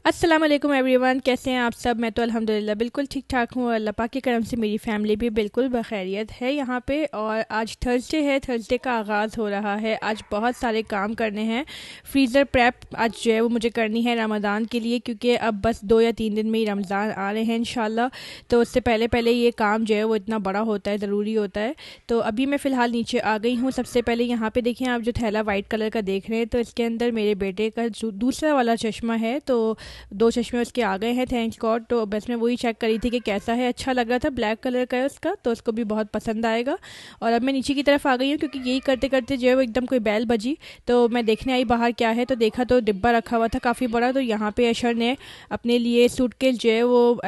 अस्सलाम वालेकुम एवरीवन, कैसे हैं आप सब। मैं तो अल्हम्दुलिल्लाह बिल्कुल ठीक ठाक हूँ और अल्लाह पाक के करम से मेरी फैमिली भी बिल्कुल बखैरियत है यहाँ पे। और आज थर्सडे है, थर्सडे का आगाज़ हो रहा है। आज बहुत सारे काम करने हैं। फ्रीज़र प्रेप आज जो है वो मुझे करनी है रमज़ान के लिए, क्योंकि अब बस 2 या 3 दिन में ही रमज़ान आ रहे हैं इंशाल्लाह। तो उससे पहले पहले ये काम जो है वो इतना बड़ा होता है, ज़रूरी होता है। तो अभी मैं फ़िलहाल नीचे आ गई हूँ। सबसे पहले यहाँ पे देखिए, आप जो थैला वाइट कलर का देख रहे हैं, तो इसके अंदर मेरे बेटे का जो दूसरा वाला चश्मा है, तो 2 चश्मे उसके आ गए हैं, थैंक्स गॉड। तो बस मैं वही चेक करी थी कि कैसा है। अच्छा लग रहा था, ब्लैक कलर का है उसका, तो उसको भी बहुत पसंद आएगा। और अब मैं नीचे की तरफ आ गई हूँ, क्योंकि यही करते करते जो है वो एकदम कोई बैल बजी। तो मैं देखने आई बाहर क्या है, तो देखा तो डिब्बा रखा हुआ था काफ़ी बड़ा। तो यहाँ पे अशर ने अपने लिए सूटकेस जो है वो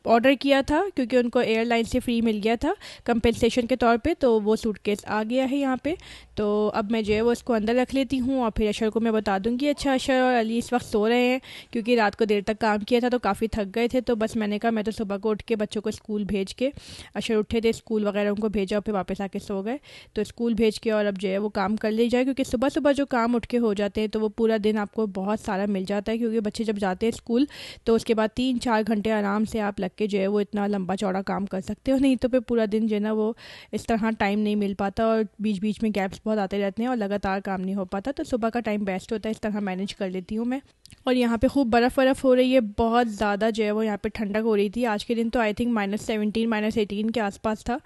ऑर्डर किया था, क्योंकि उनको एयरलाइन से फ्री मिल गया था कंपनसेशन के तौर पे। तो वो सूटकेस आ गया है यहाँ पे। तो अब मैं जो है वो इसको अंदर रख लेती हूँ और फिर अशर को मैं बता दूँगी। अच्छा, अशर और अली इस वक्त सो रहे हैं, क्योंकि रात को देर तक काम किया था तो काफ़ी थक गए थे। तो बस मैंने कहा मैं तो सुबह को उठ के बच्चों को स्कूल भेज के, अशर उठे थे स्कूल वगैरह उनको भेजा और फिर वापस आके सो गए। तो स्कूल भेज के और अब जो है वो काम कर ले जाए, क्योंकि सुबह सुबह जो काम उठ के हो जाते हैं तो वो पूरा दिन आपको बहुत सारा मिल जाता है। क्योंकि बच्चे जब जाते हैं स्कूल तो उसके बाद 3-4 घंटे आराम से आप लग के जो है वो इतना लंबा चौड़ा काम कर सकते हो। नहीं तो फिर पूरा दिन जो है ना वो इस तरह टाइम नहीं मिल पाता और बीच बीच में गैप्स बहुत आते रहते हैं और लगातार काम नहीं हो पाता। तो सुबह का टाइम बेस्ट होता है, इस तरह मैनेज कर लेती हूँ मैं। और यहाँ पे खूब बर्फ़ हो रही है, बहुत ज़्यादा जो है वो यहाँ पे ठंडक हो रही थी। आज के दिन तो आई थिंक -17 -18 के आसपास था।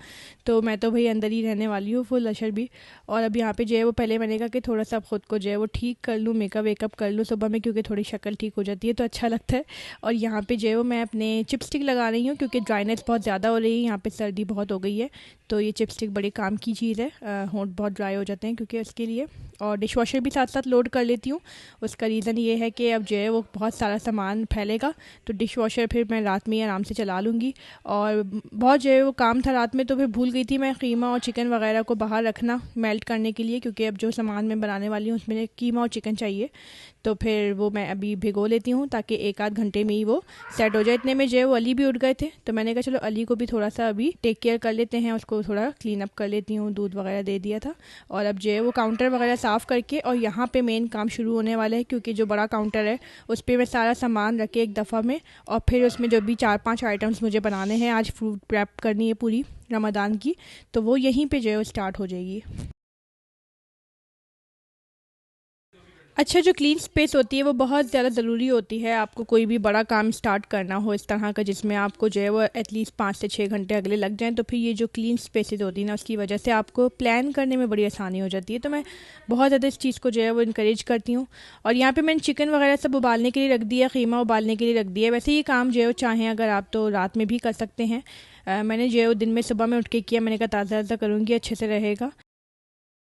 तो मैं तो भाई अंदर ही रहने वाली हूँ, फुल अशर भी। और अब यहाँ पे जो है वो पहले मैंने कहा कि थोड़ा सा ख़ुद को जो है वो ठीक कर लूँ, मेकअप वेकअप कर लूँ सुबह में, क्योंकि थोड़ी शक्ल ठीक हो जाती है तो अच्छा लगता है। और यहाँ पे जो है वो मैं अपने चिपस्टिक लगा रही हूँ, क्योंकि ड्राइनेस बहुत ज़्यादा हो रही है, यहाँ पे सर्दी बहुत हो गई है। तो ये चिपस्टिक बड़ी काम की चीज़ है, होंठ बहुत ड्राई हो जाते हैं क्योंकि उसके लिए। और डिश वॉशर भी साथ साथ लोड कर लेती हूँ। उसका रीज़न ये है कि अब जो है वो बहुत सारा सामान फैलेगा, तो डिश वॉशर फिर मैं रात में ही आराम से चला लूँगी। और बहुत जो है वो काम था रात में, तो फिर भूल गई थी मैं कीमा और चिकन वगैरह को बाहर रखना मेल्ट करने के लिए, क्योंकि अब जो सामान मैं बनाने वाली हूँ उसमें कीमा और चिकन चाहिए। तो फिर वो मैं अभी भिगो लेती हूँ, ताकि 1-8 घंटे में ही वो सेट हो जाए। इतने में जो है वो अली भी उठ गए थे, तो मैंने कहा चलो अली को भी थोड़ा सा अभी टेक केयर कर लेते हैं, उसको थोड़ा क्लीन अप कर लेती हूँ, दूध वगैरह दे दिया था। और अब जो है वो काउंटर वगैरह साफ़ करके, और यहाँ पे मेन काम शुरू होने वाला है, क्योंकि जो बड़ा काउंटर है उस पर मैं सारा सामान रखे एक दफ़ा में। और फिर उसमें जो भी 4-5 आइटम्स मुझे बनाने हैं, आज फ्रूट प्रैप करनी है पूरी रमज़ान की, तो वो यहीं पे जो है वो स्टार्ट हो जाएगी। अच्छा, जो क्लीन स्पेस होती है वो बहुत ज़्यादा ज़रूरी होती है। आपको कोई भी बड़ा काम स्टार्ट करना हो इस तरह का, जिसमें आपको जो है वो एटलीस्ट 5 से 6 घंटे अगले लग जाएं, तो फिर ये जो क्लीन स्पेसेस होती है ना, उसकी वजह से आपको प्लान करने में बड़ी आसानी हो जाती है। तो मैं बहुत ज़्यादा इस चीज़ को जो है वो इनक्रेज करती हूँ। और यहाँ पे मैंने चिकन वगैरह सब उबालने के लिए रख दिया, कीमा उबालने के लिए रख दिया। वैसे ये काम जो है वो चाहें अगर आप तो रात में भी कर सकते हैं। मैंने जो है वो दिन में सुबह में उठ के किया, मैंने कहा ताज़ा ताज़ा करूँगी, अच्छे से रहेगा।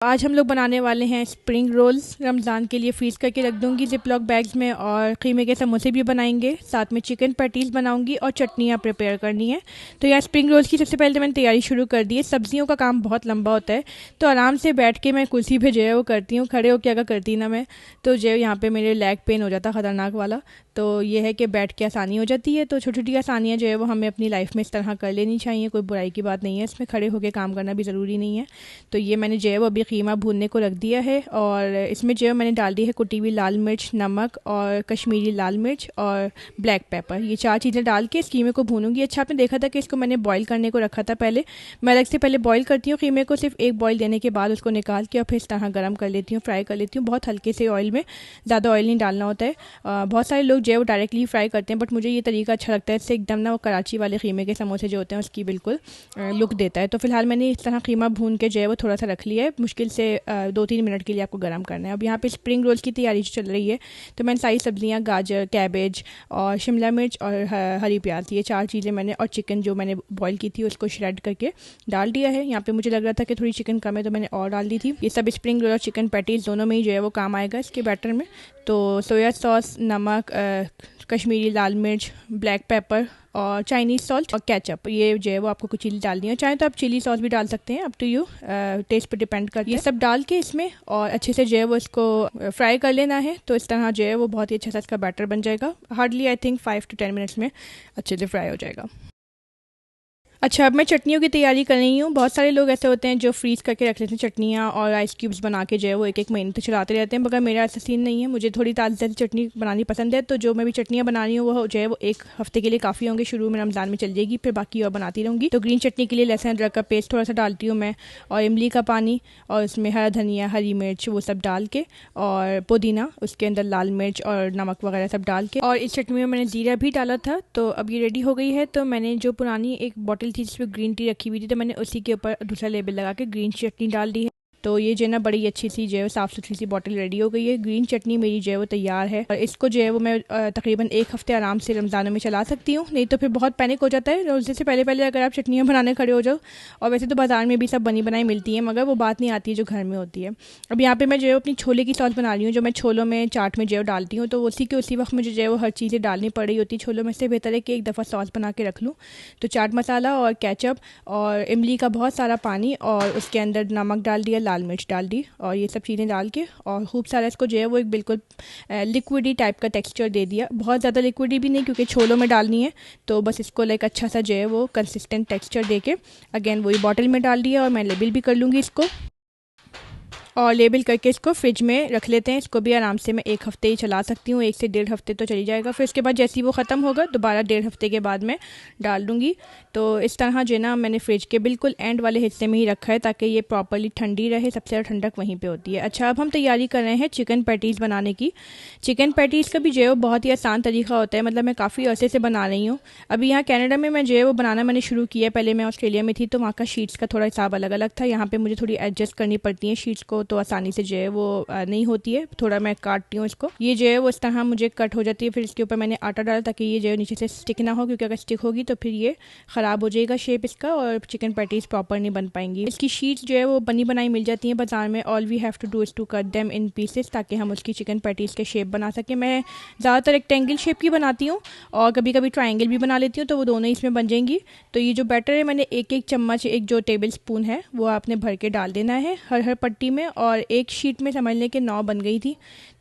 आज हम लोग बनाने वाले हैं स्प्रिंग रोल्स, रमज़ान के लिए फ्रीज़ करके रख दूंगी जिप लॉक बैग्स में। और कीमे के समोसे भी बनाएंगे, साथ में चिकन पैटीज़ बनाऊंगी और चटनियाँ प्रिपेयर करनी है। तो यार स्प्रिंग रोल्स की सबसे पहले तो मैंने तैयारी शुरू कर दी है। सब्जियों का काम बहुत लंबा होता है, तो आराम से बैठ के मैं कुर्सी पे जो है वो करती हूँ, खड़े होकर अगर करती ना मैं तो जो है यहाँ पे मेरे लेग पेन हो जाता ख़तरनाक वाला। तो ये है कि बैठ के आसानी हो जाती है। तो छोटी छोटी आसानियाँ जो है वो हमें अपनी लाइफ में इस तरह कर लेनी चाहिए, कोई बुराई की बात नहीं है इसमें, खड़े होकर काम करना भी ज़रूरी नहीं है। तो ये मैंने जो है वो अभी कीमा भूनने को रख दिया है, और इसमें जो है मैंने डाल दी है कुटी हुई लाल मिर्च, नमक और कश्मीरी लाल मिर्च और ब्लैक पेपर। ये 4 चीज़ें डाल के इस कीमे को भूनूंगी। अच्छा, आपने देखा था कि इसको मैंने बॉईल करने को रखा था पहले। मैं अलग से पहले बॉईल करती हूँ कीमे को, सिर्फ एक बॉईल देने के बाद उसको निकाल के और फिर इस तरह गर्म कर लेती हूँ, फ्राई कर लेती हूँ बहुत हल्के से ऑयल में, ज़्यादा ऑयल नहीं डालना होता है। बहुत सारे लोग जो है वो डायरेक्टली फ्राई करते हैं, बट मुझे ये तरीका अच्छा लगता है। इससे एकदम ना वो कराची वाले कीमे के समोसे जो होते हैं उसकी बिल्कुल लुक देता है। तो फिलहाल मैंने इस तरह कीमा भून के जो है वो थोड़ा सा रख लिया है, मुश्किल से 2-3 मिनट के लिए आपको गर्म करना है। अब यहाँ पे स्प्रिंग रोल्स की तैयारी चल रही है, तो मैंने सारी सब्जियाँ, गाजर, कैबेज और शिमला मिर्च और हरी प्याज, ये 4 चीज़ें मैंने, और चिकन जो मैंने बॉईल की थी उसको श्रेड करके डाल दिया है। यहाँ पे मुझे लग रहा था कि थोड़ी चिकन कम है तो मैंने और डाल दी थी। ये सब स्प्रिंग रोल और चिकन पैटीज दोनों में ही जो है वो काम आएगा इसके बैटर में। तो सोया सॉस, नमक, कश्मीरी लाल मिर्च, ब्लैक पेपर और चाइनीज़ सॉल्ट और केचप, ये जो है वो आपको कुछ चिली डालनी है। चाहे तो आप चिली सॉस भी डाल सकते हैं, अप टू यू, टेस्ट पर डिपेंड करता है। ये सब डाल के इसमें और अच्छे से जो है वो इसको फ्राई कर लेना है। तो इस तरह जो है वो बहुत ही अच्छा सा इसका बैटर बन जाएगा। Hardly I think 5 to 10 minutes में अच्छे से फ्राई हो जाएगा। अच्छा, अब मैं चटनियों की तैयारी कर रही हूँ। बहुत सारे लोग ऐसे होते हैं जो फ्रीज़ करके रख लेते हैं चटनियाँ और आइस क्यूब्स बना के जो है वो एक एक महीने तक चलाते रहते हैं, मगर मेरा ऐसा सीन नहीं है। मुझे थोड़ी ताज़ी ताज़ी चटनी बनानी पसंद है, तो जो मैं भी चटनियाँ बना रही हूँ वो जो है वो एक हफ्ते के लिए काफ़ी होंगे। शुरू में रमज़ान में चल जाएगी, फिर बाकी और बनाती रहूँगी। तो ग्रीन चटनी के लिए लहसुन अदरक का पेस्ट थोड़ा सा डालती हूँ मैं, और इमली का पानी, और उसमें हरा धनिया, हरी मिर्च, वो सब डाल के, और पुदीना, उसके अंदर लाल मिर्च और नमक वगैरह सब डाल के, और इस चटनी में मैंने जीरा भी डाला था। तो अब ये रेडी हो गई है। तो मैंने जो पुरानी एक बॉटल थी जिसमें ग्रीन टी रखी हुई थी, तो मैंने उसी के ऊपर दूसरा लेबल लगा के ग्रीन चटनी डाल दी है। तो ये जो है ना बड़ी अच्छी सी जो है साफ़ सुथरी सी बॉटल रेडी हो गई है। ग्रीन चटनी मेरी जो है वो तैयार है, और इसको जो है वो मैं तकरीबन एक हफ्ते आराम से रमज़ानों में चला सकती हूँ। नहीं तो फिर बहुत पैनिक हो जाता है रोज़े से पहले पहले अगर आप चटनियाँ बनाने खड़े हो जाओ। और वैसे तो बाज़ार में भी सब बनी बनाई मिलती हैं, मगर वो बात नहीं आती है जो घर में होती है। अब यहाँ पे मैं जो है अपनी छोले की सॉस बना रही हूँ, जो मैं छोलों में चाट में जो है डालती हूँ। तो उसी के उसी वक्त मुझे जो है वो हर चीज़ें डालनी पड़ रही होती है छोलों में। से बेहतर है कि एक दफ़ा सॉस बना के रख लूँ। तो चाट मसाला और केचप और इमली का बहुत सारा पानी, और उसके अंदर नमक डाल दिया, लाल मिर्च डाल दी, और ये सब चीज़ें डाल के और खूब सारा इसको जो है वो एक बिल्कुल लिक्विडी टाइप का टेक्सचर दे दिया। बहुत ज़्यादा लिक्विडी भी नहीं, क्योंकि छोलों में डालनी है। तो बस इसको लाइक अच्छा सा जो है वो कंसिस्टेंट टेक्सचर दे के अगेन वही बॉटल में डाल दिया, और मैं लेबल भी कर लूँगी इसको, और लेबल करके इसको फ्रिज में रख लेते हैं। इसको भी आराम से मैं एक हफ़्ते ही चला सकती हूँ, 1 से 1.5 हफ़्ते तो चली जाएगा। फिर उसके बाद जैसे ही वो ख़त्म होगा दोबारा 1.5 हफ़्ते के बाद मैं डाल दूँगी। तो इस तरह जो है ना मैंने फ्रिज के बिल्कुल एंड वाले हिस्से में ही रखा है, ताकि ये प्रॉपर्ली ठंडी रहे। सबसे ज़्यादा ठंडक वहीं पर होती है। अच्छा, अब हम तैयारी कर रहे हैं चिकन पैटीज़ बनाने की। चिकन पैटीज़ का भी जो है वो बहुत ही आसान तरीका होता है, मतलब मैं काफ़ी अरसे से बना रही हूँ। अभी यहाँ कनाडा में मैं जो है वो बनाना मैंने शुरू किया है। पहले मैं ऑस्ट्रेलिया में थी, तो वहाँ का शीट्स का थोड़ा हिसाब अलग अलग था। यहाँ पर मुझे थोड़ी एडजस्ट करनी पड़ती है शीट्स को, तो आसानी से जो है वो नहीं होती है। थोड़ा मैं काटती हूँ इसको, ये जो है वो इस तरह मुझे कट हो जाती है। फिर इसके ऊपर मैंने आटा डाला ताकि ये जो है नीचे से स्टिक ना हो, क्योंकि अगर स्टिक होगी तो फिर ये ख़राब हो जाएगा शेप इसका, और चिकन पैटीज़ प्रॉपर नहीं बन पाएंगी। इसकी शीट्स जो है वो बनी बनाई मिल जाती हैं बाजार में। All we have to do is to cut them in pieces, ताकि हम उसकी चिकन पैटीज़ के शेप बना सकें। मैं ज़्यादातर रेक्टेंगल शेप की बनाती हूँ, और कभी कभी ट्राइंगल भी बना लेती हूँ, तो वो दोनों ही इसमें बन जाएंगी। तो ये जो बैटर है मैंने एक एक चम्मच, एक जो टेबल स्पून है वो आपने भर के डाल देना है हर पट्टी में। और एक शीट में समझ लें कि 9 बन गई थी।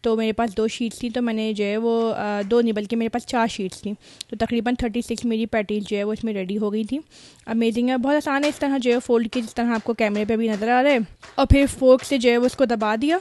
तो मेरे पास 2 शीट्स थी, तो मैंने जो है वो 2 नहीं बल्कि मेरे पास 4 शीट्स थी। तो तकरीबन 36 मेरी पैटीज़ जो है वो इसमें रेडी हो गई थी। अमेजिंग है, बहुत आसान है। इस तरह जो है फोल्ड की, जिस तरह आपको कैमरे पे भी नज़र आ रहा है, और फिर फोर्क से जो है वो उसको दबा दिया।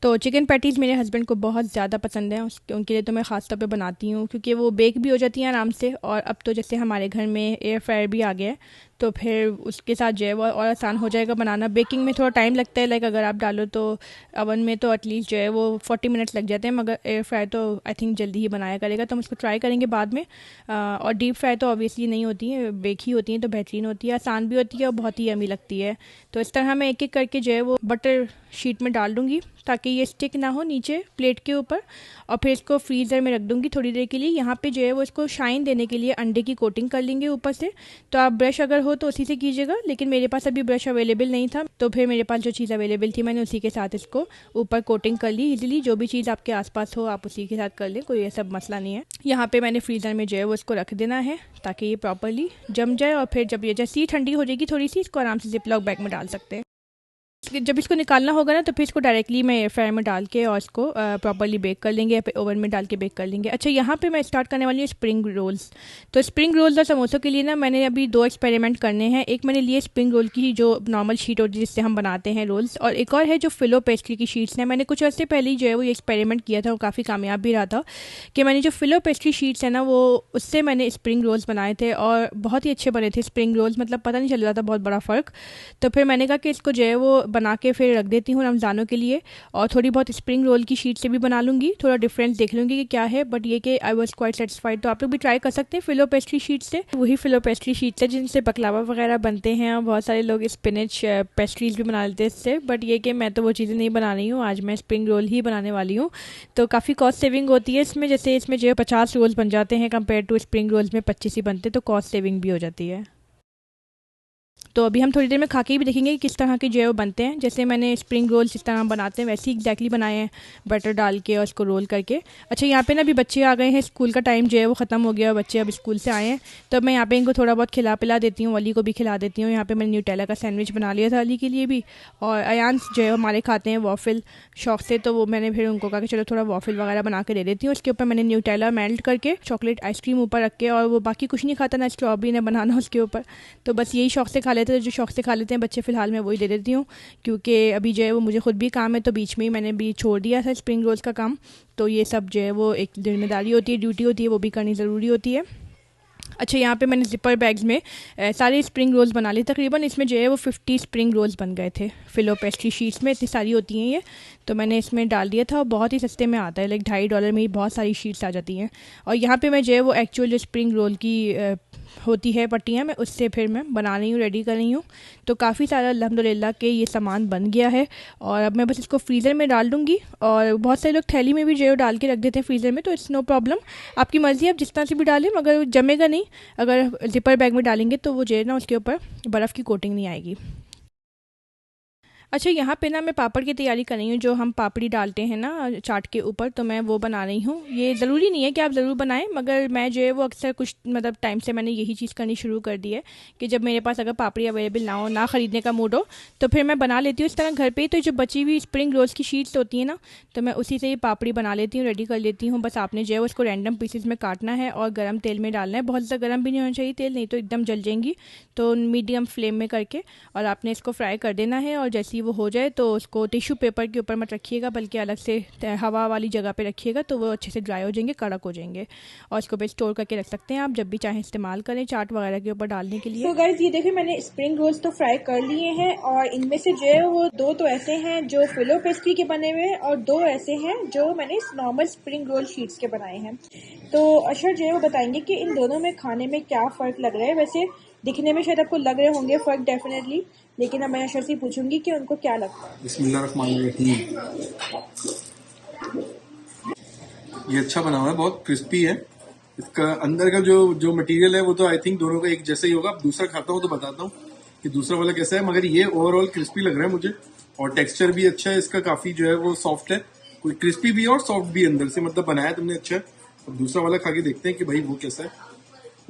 तो चिकन पैटीज़ मेरे हस्बैंड को बहुत ज़्यादा पसंद है, उनके लिए तो मैं ख़ास तौर पे बनाती हूँ, क्योंकि वो बेक भी हो जाती हैं आराम से। और अब तो जैसे हमारे घर में एयर फ्रायर भी आ गया है, तो फिर उसके साथ जो है वो और आसान हो जाएगा बनाना। बेकिंग में थोड़ा टाइम लगता है, लाइक अगर आप डालो तो अवन में तो एटलीस्ट जो है वो 40 मिनट्स लग जाते हैं, मगर एयर फ्राई तो आई थिंक जल्दी ही बनाया करेगा। तो हम उसको ट्राई करेंगे बाद में। और डीप फ्राई तो ऑब्वियसली नहीं होती है, बेक ही होती हैं, तो बेहतरीन होती है, आसान भी होती है, और बहुत ही यमी लगती है। तो इस तरह मैं एक एक करके जो है वो बटर शीट में डाल दूँगी, ताकि ये स्टिक ना हो नीचे प्लेट के ऊपर। और फिर इसको फ्रीज़र में रख दूँगी थोड़ी देर के लिए। यहाँ पे जो है वो इसको शाइन देने के लिए अंडे की कोटिंग कर लेंगे ऊपर से। तो आप ब्रश अगर हो तो उसी से कीजिएगा, लेकिन मेरे पास अभी ब्रश अवेलेबल नहीं था, तो फिर मेरे पास जो चीज़ अवेलेबल थी मैंने उसी के साथ इसको ऊपर कोटिंग कर ली। इजीली जो भी चीज़ आपके आसपास हो आप उसी के साथ कर लें, कोई ऐसा मसला नहीं है। यहाँ पे मैंने फ्रीज़र में जो है वो इसको रख देना है, ताकि ये प्रॉपरली जम जाए। और फिर जब ये जैसी ही ठंडी हो जाएगी थोड़ी सी, इसको आराम से जिपलॉक बैग में डाल सकते हैं। जब इसको निकालना होगा ना, तो फिर इसको डायरेक्टली मैं एयर फ्रायर में डाल के और इसको प्रॉपर्ली बेक कर लेंगे, या फिर ओवन में डाल के बेक कर लेंगे। अच्छा, यहाँ पे मैं स्टार्ट करने वाली हूँ स्प्रिंग रोल्स। तो स्प्रिंग रोल्स और समोसों के लिए ना मैंने अभी 2 एक्सपेरिमेंट करने हैं। एक मैंने लिए स्प्रिंग रोल की जो नॉर्मल शीट होती है जिससे हम बनाते हैं रोल्स, और एक और है जो फिलो पेस्ट्री की शीट्स हैं। मैंने कुछ अर्से पहले ही जो है वो ये एक्सपेरिमेंट किया था, वो काफ़ी कामयाब भी रहा था, कि मैंने जो फिलो पेस्ट्री शीट्स है ना वो उससे मैंने स्प्रिंग रोल्स बनाए थे, और बहुत ही अच्छे बने थे स्प्रिंग रोल्स। मतलब पता नहीं चल रहा था बहुत बड़ा फ़र्क। तो फिर मैंने कहा कि इसको जो है वो बना के फिर रख देती हूँ रमज़ानों के लिए, और थोड़ी बहुत स्प्रिंग रोल की शीट से भी बना लूँगी, थोड़ा डिफरेंस देख लूँगी कि क्या है। बट ये कि आई वाज क्वाइट सेटिस्फाइड। तो आप लोग भी ट्राई कर सकते हैं फिलो पेस्ट्री शीट से। वही फिलो पेस्ट्री शीट है जिनसे बकलावा वगैरह बनते हैं, और बहुत सारे लोग स्पिनच पेस्ट्रीज भी बना लेते हैं इससे। बट ये कि मैं तो वो चीज़ें नहीं बना रही हूँ, आज मैं स्प्रिंग रोल ही बनाने वाली हूँ। तो काफ़ी कॉस्ट सेविंग होती है इसमें, जैसे इसमें जो 50 रोल्स बन जाते हैं कंपेयर टू स्प्रिंग रोल्स में 25 ही बनते, तो कॉस्ट सेविंग भी हो जाती है। तो अभी हम थोड़ी देर में खा के भी देखेंगे कि किस तरह के जो है वो बनते हैं। जैसे मैंने स्प्रिंग रोल जिस तरह हम बनाते हैं वैसे ही एग्जैक्टली बनाए हैं, बटर डाल के और उसको रोल करके। अच्छा, यहाँ पे ना अभी बच्चे आ गए हैं, स्कूल का टाइम जो है वो ख़त्म हो गया, बच्चे अब स्कूल से आए हैं, तो अब मैं यहाँ पे इनको थोड़ा बहुत खिला पिला देती हूँ, अली को भी खिला देती हूँ। यहाँ पे मैंने न्यूटेला का सैंडविच बना लिया था अली के लिए भी, और अयांश जो है हमारे खाते हैं वॉफिल शौक से, तो वो मैंने फिर उनको कहा कि चलो थोड़ा वॉफिल वगैरह बना के दे देती हूँ। उसके ऊपर मैंने न्यूटेला मेल्ट करके चॉकलेट आइसक्रीम ऊपर रख के, और वो बाकी कुछ नहीं खाता, ना स्ट्रॉबेरी ना बनाना उसके ऊपर, तो बस यही शौक से खा लेते हैं। जो शौक से खा लेते हैं बच्चे फ़िलहाल मैं वही दे देती हूँ, क्योंकि अभी जो है वो मुझे खुद भी काम है, तो बीच में ही मैंने भी छोड़ दिया था स्प्रिंग रोल्स का काम। तो ये सब जो है वो एक जिम्मेदारी होती है, ड्यूटी होती है, वो भी करनी ज़रूरी होती है। अच्छा, यहाँ पे मैंने ज़िपर बैग्स में सारे स्प्रिंग रोल्स बना लिए तकरीबन। इसमें जो है वो 50 स्प्रिंग रोल्स बन गए थे। फिलो पेस्ट्री शीट्स में इतनी सारी होती हैं ये, तो मैंने इसमें डाल दिया था, और बहुत ही सस्ते में आता है, लाइक $2.5 में ही बहुत सारी शीट्स आ जाती हैं। और यहाँ पे मैं जो है वो एक्चुअल जो स्प्रिंग रोल की होती है पट्टियाँ, मैं उससे फिर मैं बना रही हूँ, रेडी कर रही हूँ। तो काफ़ी सारा अल्हम्दुलिल्लाह के ये सामान बन गया है, और अब मैं बस इसको फ्रीज़र में डाल दूँगी। और बहुत सारे लोग थैली में भी जो है डाल के रख देते हैं फ्रीज़र में, तो इट्स नो प्रॉब्लम, आपकी मर्ज़ी, आप जिस तरह से भी डालें, मगर जमेगा नहीं। अगर ज़िपर बैग में डालेंगे तो वो जो है ना उसके ऊपर बर्फ़ की कोटिंग नहीं आएगी। अच्छा, यहाँ पे ना मैं पापड़ की तैयारी कर रही हूँ, जो हम पापड़ी डालते हैं ना चाट के ऊपर, तो मैं वो बना रही हूँ। ये ज़रूरी नहीं है कि आप ज़रूर बनाएं, मगर मैं जो है वो अक्सर कुछ मतलब टाइम से मैंने यही चीज़ करनी शुरू कर दी है कि जब मेरे पास अगर पापड़ी अवेलेबल ना हो, ना ख़रीदने का मूड हो, तो फिर मैं बना लेती हूँ इस तरह घर पर ही। तो जो बची हुई स्प्रिंग रोल्स की शीट्स होती हैं ना, तो मैं उसी से ही पापड़ी बना लेती हूँ, रेडी कर लेती हूँ। बस आपने जो है उसको रैंडम पीसेस में काटना है और गर्म तेल में डालना है। बहुत ज़्यादा गर्म भी नहीं होना चाहिए तेल, नहीं तो एकदम जल जाएंगी। तो मीडियम फ्लेम में करके और आपने इसको फ्राई कर देना है, और जैसे ही वो हो जाए तो उसको टिश्यू पेपर के ऊपर मत रखिएगा, बल्कि अलग से हवा वाली जगह पे रखिएगा, तो वो अच्छे से ड्राई हो जाएंगे, कड़क हो जाएंगे। और इसको पे स्टोर करके रख सकते हैं आप, जब भी चाहें इस्तेमाल करें चाट वगैरह के ऊपर डालने के लिए। तो गाइस, ये देखिए मैंने स्प्रिंग रोल्स तो फ्राई कर लिए हैं, और इनमें से जो है वो 2 तो ऐसे हैं जो फिलो पेस्ट्री के बने हुए हैं, और 2 ऐसे हैं जो मैंने नॉर्मल स्प्रिंग रोल शीट्स के बनाए हैं। तो अशर जो है वो बताएंगे कि इन दोनों में खाने में क्या फ़र्क लग रहा है। वैसे दिखने में शायद आपको लग रहे होंगे फ़र्क डेफिनेटली, लेकिन अब मैं अशर से पूछूंगी कि उनको क्या लगता है। बिस्मिल्लाहिर्रहमानिर्रहीम। ये अच्छा बना हुआ है, बहुत क्रिस्पी है। इसका अंदर का जो जो मटेरियल है वो तो आई थिंक दोनों का एक जैसा ही होगा। अब दूसरा खाता हूँ तो बताता हूँ कि दूसरा वाला कैसा है, मगर ये ओवरऑल क्रिस्पी लग रहा है मुझे, और टेक्सचर भी अच्छा है इसका, काफी जो है वो सॉफ्ट है, कोई क्रिस्पी भी है और सॉफ्ट भी अंदर से, मतलब बनाया तुमने अच्छा है। अब दूसरा वाला खा के देखते हैं कि भाई वो कैसा है।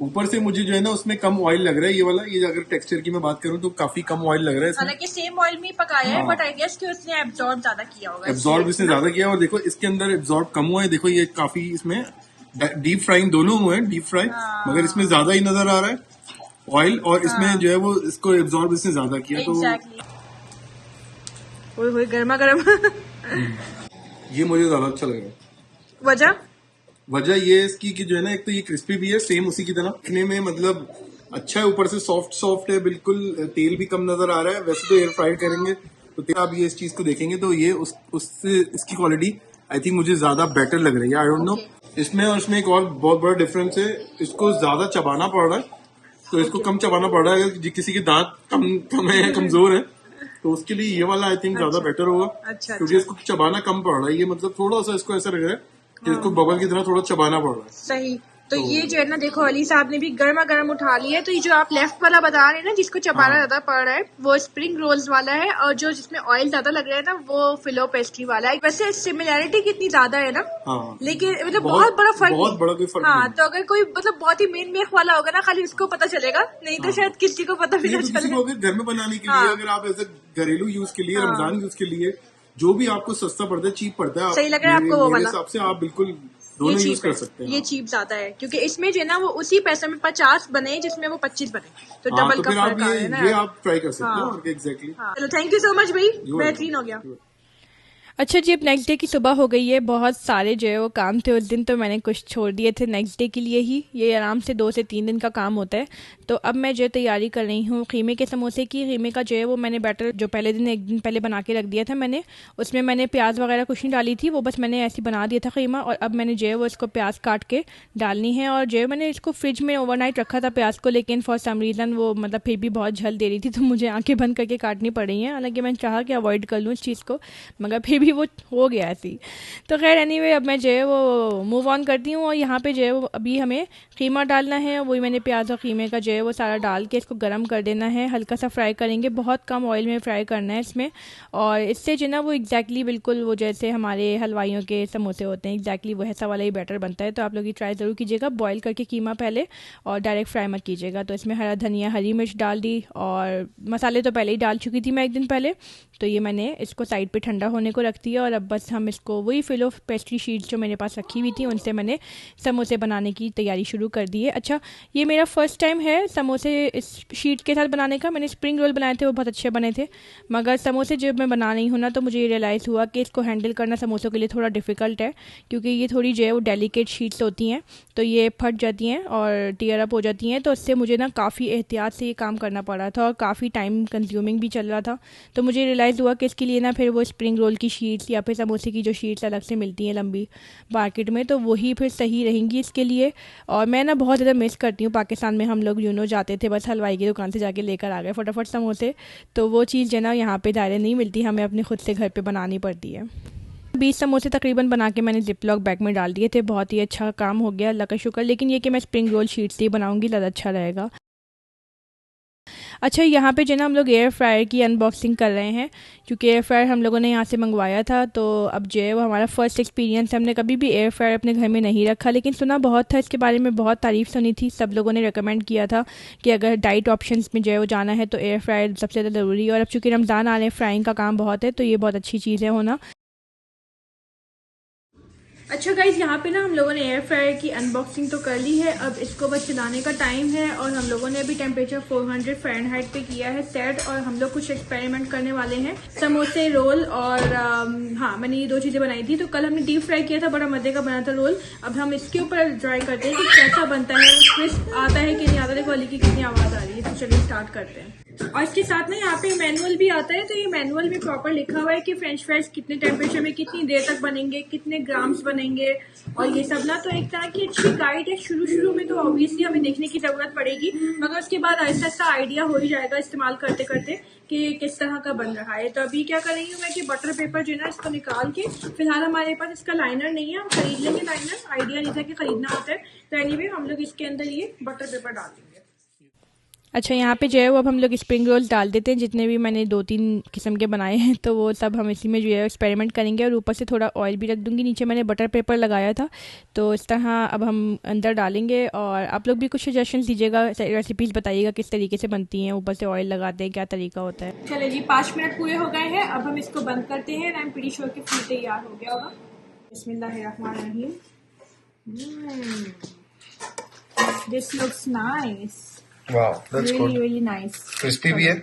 ऊपर से मुझे जो है ना उसमें कम ऑयल लग रहा है, ये वाला, ये अगर टेक्सचर की मैं बात करूं तो काफी कम ऑयल लग रहा है इसमें। हालांकि सेम ऑयल में ही पकाया है, बट आई गेस कि उसने एब्जॉर्ब ज्यादा किया होगा। एब्जॉर्ब इसने ज्यादा किया, और देखो इसके अंदर एब्जॉर्ब कम हुआ है। देखो ये काफी इसमें डीप फ्राइंग दोनों हुए हैं, डीप फ्राई, मगर इसमें ज्यादा ही नजर आ रहा है ऑयल, और इसमें जो है वो इसको एब्जॉर्ब इसने ज्यादा किया। तो गर्मा गर्म ये मुझे ज्यादा अच्छा लग रहा है। वजह ये है इसकी कि जो है ना, एक तो ये क्रिस्पी भी है सेम उसी की तरह दिखने में, मतलब अच्छा है, ऊपर से सॉफ्ट सॉफ्ट है बिल्कुल, तेल भी कम नजर आ रहा है। वैसे तो एयर फ्राइड करेंगे तो आप ये इस चीज को देखेंगे तो ये उससे इसकी क्वालिटी आई थिंक मुझे ज्यादा बेटर लग रही है। आई डोंट नो इसमें और इसमें एक और बहुत बड़ा डिफरेंस है, इसको ज्यादा चबाना पड़ रहा है, तो इसको कम चबाना पड़ रहा है। अगर किसी के दांत कम है या कमजोर है तो उसके लिए ये वाला आई थिंक ज्यादा बेटर होगा, क्योंकि इसको चबाना कम पड़ रहा है। ये मतलब थोड़ा सा इसको ऐसा लग रहा है कि इसको बबल की तरह थोड़ा चबाना पड़ रहा है। सही। तो ये जो है ना, देखो अली साहब ने भी गर्मा गर्म उठा लिया है। तो ये जो आप लेफ्ट वाला बता रहे हैं ना, जिसको चबाना ज्यादा पड़ रहा है, वो स्प्रिंग रोल्स वाला है, और जो जिसमें ऑयल ज्यादा लग रहा है ना, वो फिलो पेस्ट्री वाला है। वैसे सिमिलैरिटी कितनी ज्यादा है ना, लेकिन मतलब बहुत बड़ा फर्क, बहुत बड़ा कोई फर्क हाँ। तो अगर कोई मतलब बहुत ही मेन मेख वाला होगा ना, खाली उसको पता चलेगा, नहीं तो शायद किसी को पता भी ना चले। घर में बनाने के लिए, अगर आप ऐसे घरेलू यूज के लिए, रमजान यूज के लिए, जो भी आपको सस्ता पड़ता है, चीप पड़ता है, सही लग रहा है आपको वो वाला, हिसाब से आप बिल्कुल दोनों यूज कर सकते हैं। ये चीप ज्यादा है, क्योंकि इसमें जो है ना वो उसी पैसे में 50 बने जिसमें वो 25 बने, तो डबल का फर्क आ रहा है ना। ये आप ट्राई कर सकते हो एग्जैक्टली। चलो, थैंक यू सो मच भाई, बेहतरीन हो गया। अच्छा जी, अब नेक्स्ट डे की सुबह हो गई है। बहुत सारे जो है वो काम थे उस दिन, तो मैंने कुछ छोड़ दिए थे नेक्स्ट डे के लिए ही। ये आराम से 2 से 3 दिन का काम होता है। तो अब मैं जो तैयारी कर रही हूँ कीमे के समोसे की। कीमे का जो है वो मैंने बैटर जो पहले दिन 1 दिन पहले बना के रख दिया था मैंने, उसमें मैंने प्याज वगैरह कुछ नहीं डाली थी, वो बस मैंने ऐसे बना दिया था कीमा। और अब मैंने जो है वो इसको प्याज काट के डालनी है, और जो है मैंने इसको फ्रिज में ओवरनाइट रखा था प्याज को, लेकिन फॉर सम रीज़न वो मतलब फिर भी बहुत झल दे रही थी, तो मुझे आँखें बंद करके काटनी पड़ रही हैं। हालांकि मैंने चाहा कि अवॉइड कर लूँ इस चीज़ को, मगर फिर भी वो हो गया ऐसी। तो खैर एनीवे अब मैं जो है वो मूव ऑन करती हूँ। और यहाँ पे जो है वो अभी हमें कीमा डालना है, वही मैंने प्याज और कीमे का जो है वो सारा डाल के इसको गर्म कर देना है। हल्का सा फ्राई करेंगे, बहुत कम ऑयल में फ्राई करना है इसमें। और इससे जो ना वो एग्जैक्टली बिल्कुल वो जैसे हमारे हलवाइयों के समोसे होते हैं एग्जैक्टली वैसा वाला ही बैटर बनता है। तो आप लोग ये ट्राई ज़रूर कीजिएगा, बॉईल करके कीमा पहले, और डायरेक्ट फ्राई मत कीजिएगा। तो इसमें हरा धनिया, हरी मिर्च डाल दी, और मसाले तो पहले ही डाल चुकी थी मैं एक दिन पहले। तो ये मैंने इसको साइड पे ठंडा होने को रख दिया। और अब बस हम इसको वही फिलो पेस्ट्री शीट्स जो मेरे पास रखी हुई थी उनसे मैंने समोसे बनाने की तैयारी शुरू कर दी है। अच्छा, ये मेरा फर्स्ट टाइम है समोसे इस शीट के साथ बनाने का। मैंने स्प्रिंग रोल बनाए थे, वो बहुत अच्छे बने थे, मगर समोसे जब मैं बना रही हूँ ना तो मुझे ये रियलाइज़ हुआ कि इसको हैंडल करना समोसों के लिए थोड़ा डिफ़िकल्ट है, क्योंकि ये थोड़ी जो है वो डेलिकेट शीट्स होती हैं, तो ये फट जाती हैं और टीयर अप हो जाती हैं। तो उससे मुझे ना काफ़ी एहतियात से ये काम करना पड़ा था और काफ़ी टाइम कंज्यूमिंग भी चल रहा था। तो मुझे रियलाइज़ हुआ कि इसके लिए ना फिर वो स्प्रिंग रोल की शीट्स या फिर समोसे की जो शीट्स अलग से मिलती हैं लंबी मार्केट में, तो वही फिर सही रहेंगी इसके लिए। और मैं ना बहुत ज़्यादा मिस करती हूँ, पाकिस्तान में हम लोग जाते थे बस हलवाई की दुकान से जाके लेकर आ गए फटाफट समोसे। तो वो चीज़ जो ना यहाँ पे दायरे नहीं मिलती, हमें अपने खुद से घर पे बनानी पड़ती है। 20 समोसे तकरीबन बना के मैंने जिपलॉक बैग में डाल दिए थे। बहुत ही अच्छा काम हो गया, अल्लाह का शुक्र। लेकिन ये कि मैं स्प्रिंग रोल शीट्स ही बनाऊंगी, ज़्यादा अच्छा रहेगा। अच्छा, यहाँ पे जो ना हम लोग एयर फ्रायर की अनबॉक्सिंग कर रहे हैं, क्योंकि एयर फ्रायर हम लोगों ने यहाँ से मंगवाया था। तो अब जो है वो हमारा फर्स्ट एक्सपीरियंस है। हमने कभी भी एयर फ्रायर अपने घर में नहीं रखा, लेकिन सुना बहुत था इसके बारे में, बहुत तारीफ़ सुनी थी। सब लोगों ने रिकमेंड किया था कि अगर डाइट ऑप्शंस में जो है वो जाना है तो एयर फ्रायर सबसे ज़्यादा ज़रूरी है। और अब चूँकि रमज़ान आ रहे हैं, फ्राइंग का काम बहुत है, तो ये बहुत अच्छी चीज़ है होना। अच्छा गाइज, यहाँ पे ना हम लोगों ने एयर फ्रायर की अनबॉक्सिंग तो कर ली है। अब इसको बस चलाने का टाइम है, और हम लोगों ने अभी टेम्परेचर 400 फ़ारेनहाइट पे किया है सेट। और हम लोग कुछ एक्सपेरिमेंट करने वाले हैं, समोसे, रोल। और हाँ, मैंने ये दो चीज़ें बनाई थी। तो कल हमने डीप फ्राई किया था, बड़ा मज़े का बना था रोल। अब हम इसके ऊपर ट्राई करते हैं कि कैसा बनता है, क्रिस्प आता है कि नहीं आता। देखो वाली की कितनी आवाज़ आ रही है। तो चलिए स्टार्ट करते हैं। और इसके साथ ना यहाँ पे मैनुअल भी आता है। तो ये मैनुअल में प्रॉपर लिखा हुआ है कि फ्रेंच फ्राइज कितने टेम्परेचर में कितनी देर तक बनेंगे, कितने ग्राम्स बनेंगे, और ये सब ना। तो एक तरह की अच्छी गाइड है। शुरू में तो ऑब्वियसली हमें देखने की जरूरत पड़ेगी, मगर उसके बाद ऐसा ऐसा आइडिया हो ही जाएगा इस्तेमाल करते करते कि किस तरह का बन रहा है। तो अभी क्या कर रही हूँ मैं कि बटर पेपर जो है ना इसको निकाल के, फिलहाल हमारे पास इसका लाइनर नहीं है, हम खरीद लेंगे लाइनर। आइडिया नहीं था कि खरीदना होता है। तो एनीवे हम लोग इसके अंदर ये बटर पेपर डाल देंगे। अच्छा, यहाँ पे जो है वो अब हम लोग स्प्रिंग रोल्स डाल देते हैं, जितने भी मैंने 2-3 किस्म के बनाए हैं। तो वो सब हम इसी में जो है एक्सपेरिमेंट करेंगे। और ऊपर से थोड़ा ऑयल भी रख दूँगी, नीचे मैंने बटर पेपर लगाया था। तो इस तरह अब हम अंदर डालेंगे। और आप लोग भी कुछ सजेशन दीजिएगा, रेसिपीज़ बताइएगा किस तरीके से बनती हैं, ऊपर से ऑयल लगाते हैं, क्या तरीका होता है। चलिए जी, 5 मिनट पूरे हो गए हैं। अब हम इसको बंद करते हैं। आई एम प्रीटी श्योर कि फूड तैयार हो गया होगा। बिस्मिल्लाहिर्रहमानिर्रहीम। This looks nice. Wow, that's really, good. really nice. Crispy भी है।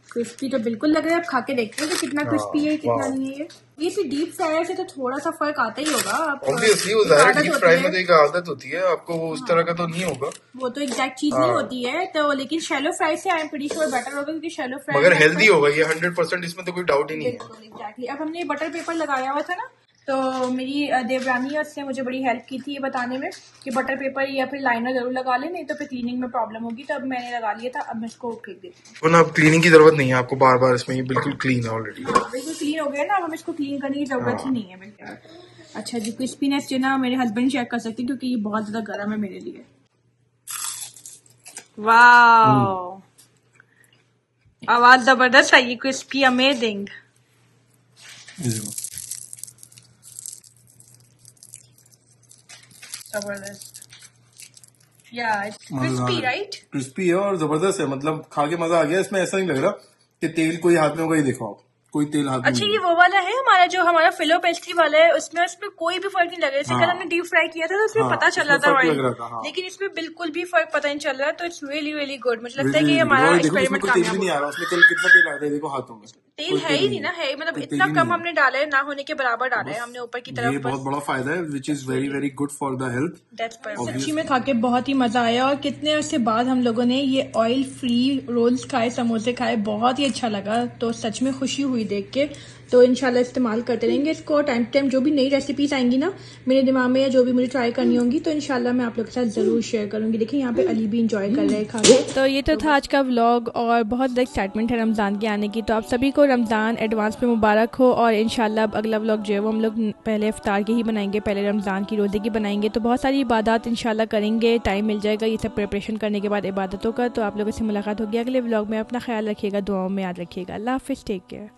क्रिस्पी तो बिल्कुल लग रहा है। अब खा के देखते हैं कि कितना क्रिस्पी है, कितना wow. नहीं है। ये तो डीप फ्रायर से तो थोड़ा सा फर्क आता ही होगा। ऑब्वियसली वो ज़ाहिर डीप फ्राई में तो एक आदत होती है, आपको वो उस तरह का तो नहीं होगा। वो तो एग्जैक्ट चीज नहीं होती है। तो लेकिन शैलो फ्राई से I am pretty sure better होगा, क्योंकि शैलो फ्राई मगर हेल्दी होगा ये 100%, इसमें तो कोई डाउट ही नहीं है। एग्जैक्टली। अब हमने बटर पेपर लगाया हुआ था ना, तो मेरी देवरानी है, उसने मुझे बड़ी हेल्प की थी ये बताने में कि बटर पेपर या फिर लाइनर जरूर लगा ले, नहीं तो फिर क्लीनिंग में प्रॉब्लम होगी। तो अब मैंने लगा लिया था। अब मैं इसको फेंक देती हूँ। अब क्लीनिंग की जरूरत नहीं है आपको बार बार, इसमें ये बिल्कुल क्लीन है ऑलरेडी। बिल्कुल क्लीन हो गया ना, अब हम इसको क्लीन करने की जरूरत ही नहीं है बिल्कुल। अच्छा जी, क्रिस्पीनेस जो ना मेरे हस्बैंड चेक कर सकते हैं, क्योंकि ये बहुत ज्यादा गर्म है मेरे लिए। वाह, आवाज जबरदस्त आई, क्रिस्पी, अमेजिंग। जबरदस्त। या क्रिस्पी, राइट? क्रिस्पी है और जबरदस्त है, मतलब खा के मजा आ गया। इसमें ऐसा नहीं लग रहा कि तेल कोई हाथ में होगा, ये देखो आप, कोई तेल हाथ में। अच्छा, ये वो वाला है हमारा जो हमारा फिलो पेस्ट्री वाला है, उसमें कोई भी फर्क नहीं लग रहा है। जैसे कल हमने डीप फ्राई किया था तो उसमें पता चल रहा था ऑयल, लेकिन इसमें बिल्कुल भी फर्क पता नहीं चल रहा। तो इट्स रियली रियली गुड। मुझे लगता है कि हमारा एक्सपेरिमेंट कामयाब नहीं आ रहा। उसमें तेल कितना तेल आ रहा है, देखो हाथों में तेल है ही नहीं ना, है मतलब इतना कम हमने डाला है, ना होने के बराबर डाला है हमने ऊपर की तरफ। ये बहुत बड़ा फायदा है, which is very very good for the health. सच्ची में खा के बहुत ही मजा आया। और कितने उसके बाद हम लोगों ने ये ऑयल फ्री रोल्स खाए, समोसे खाए, बहुत ही अच्छा लगा। तो सच में खुशी हुई हुई देख के। तो इंशाल्लाह इस्तेमाल करते रहेंगे इसको। टाइम टू टाइम जो भी नई रेसिपीज आएंगी ना मेरे दिमाग में, या जो भी मुझे ट्राई करनी होंगी, तो इंशाल्लाह मैं आप लोग के साथ ज़रूर शेयर करूंगी। देखिए यहाँ पे अली भी इंजॉय कर रहे हैं खा के। तो ये तो था आज का व्लॉग, और बहुत एक्साइटमेंट है रमज़ान के आने की। तो आप सभी को रमज़ान एडवांस में मुबारक हो। और इंशाल्लाह अब अगला व्लॉग जो है वो हम लोग पहले इफ्तार की ही बनाएंगे, पहले रमज़ान की रोज़े की बनाएंगे। तो बहुत सारी इबादत इंशाल्लाह करेंगे, टाइम मिल जाएगा ये सब प्रिपरेशन करने के बाद इबादतों का। तो आप लोगों से मुलाकात होगी अगले व्लॉग में। अपना ख्याल रखिएगा, दुआओं में याद रखिएगा। अल्लाह हाफिज़, टेक केयर।